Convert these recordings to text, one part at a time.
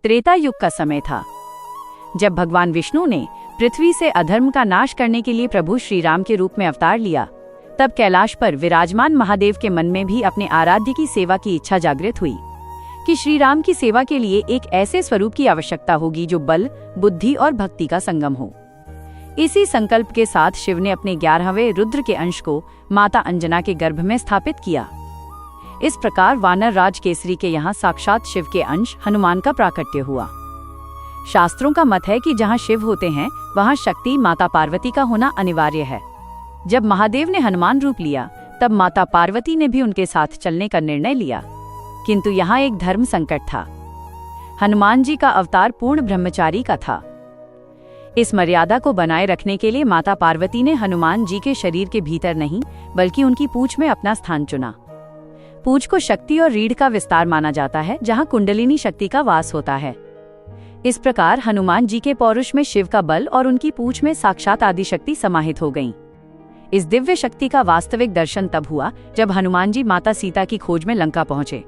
त्रेता युग का समय था, जब भगवान विष्णु ने पृथ्वी से अधर्म का नाश करने के लिए प्रभु श्री राम के रूप में अवतार लिया। तब कैलाश पर विराजमान महादेव के मन में भी अपने आराध्य की सेवा की इच्छा जागृत हुई कि श्री राम की सेवा के लिए एक ऐसे स्वरूप की आवश्यकता होगी जो बल, बुद्धि और भक्ति का संगम हो। इसी संकल्प के साथ शिव ने अपने 11वें रुद्र के अंश को माता अंजना के गर्भ में स्थापित किया। इस प्रकार वानर राज केसरी के यहाँ साक्षात शिव के अंश हनुमान का प्राकट्य हुआ। शास्त्रों का मत है कि जहाँ शिव होते हैं वहाँ शक्ति माता पार्वती का होना अनिवार्य है। जब महादेव ने हनुमान रूप लिया तब माता पार्वती ने भी उनके साथ चलने का निर्णय लिया, किंतु यहाँ एक धर्म संकट था। हनुमान जी का अवतार पूर्ण ब्रह्मचारी का था। इस मर्यादा को बनाए रखने के लिए माता पार्वती ने हनुमान जी के शरीर के भीतर नहीं बल्कि उनकी पूंछ में अपना स्थान चुना। पूंछ को शक्ति और रीढ़ का विस्तार माना जाता है, जहाँ कुंडलिनी शक्ति का वास होता है। इस प्रकार हनुमान जी के पौरुष में शिव का बल और उनकी पूंछ में साक्षात आदिशक्ति समाहित हो गईं। इस दिव्य शक्ति का वास्तविक दर्शन तब हुआ जब हनुमान जी माता सीता की खोज में लंका पहुंचे।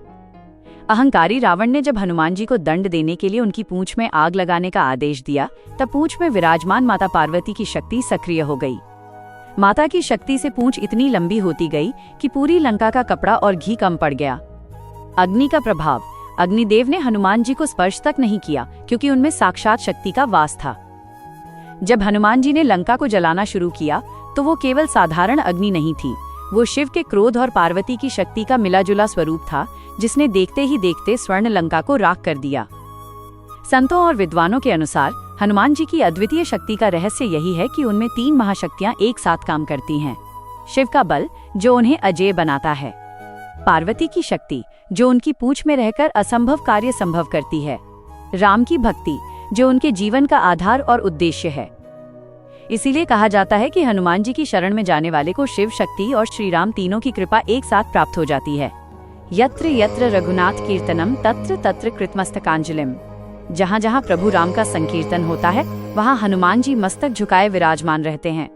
अहंकारी रावण ने जब हनुमान जी को दंड देने के लिए उनकी पूंछ में आग लगाने का आदेश दिया, तब पूंछ में विराजमान माता पार्वती की शक्ति सक्रिय हो गई। माता की शक्ति से पूंछ इतनी लंबी होती गई कि पूरी लंका का कपड़ा और घी कम पड़ गया। अग्नि का प्रभाव। अग्निदेव ने हनुमान जी को स्पर्श तक नहीं किया क्योंकि उनमें साक्षात शक्ति का वास था। जब हनुमान जी ने लंका को जलाना शुरू किया तो वो केवल साधारण अग्नि नहीं थी, वो शिव के क्रोध और पार्वती की शक्ति का मिलाजुला स्वरूप था, जिसने देखते ही देखते स्वर्ण लंका को राख कर दिया। संतों और विद्वानों के अनुसार हनुमान जी की अद्वितीय शक्ति का रहस्य यही है कि उनमें 3 महाशक्तियां एक साथ काम करती हैं। शिव का बल जो उन्हें अजेय बनाता है, पार्वती की शक्ति जो उनकी पूंछ में रहकर असंभव कार्य संभव करती है, राम की भक्ति जो उनके जीवन का आधार और उद्देश्य है। इसीलिए कहा जाता है कि हनुमान जी की शरण में जाने वाले को शिव शक्ति और श्री राम तीनों की कृपा एक साथ प्राप्त हो जाती है। यत्र यत्र रघुनाथ कीर्तनम तत्र तत्र कृतमस्तकांजलिम। जहाँ जहाँ प्रभु राम का संकीर्तन होता है वहाँ हनुमान जी मस्तक झुकाए विराजमान रहते हैं।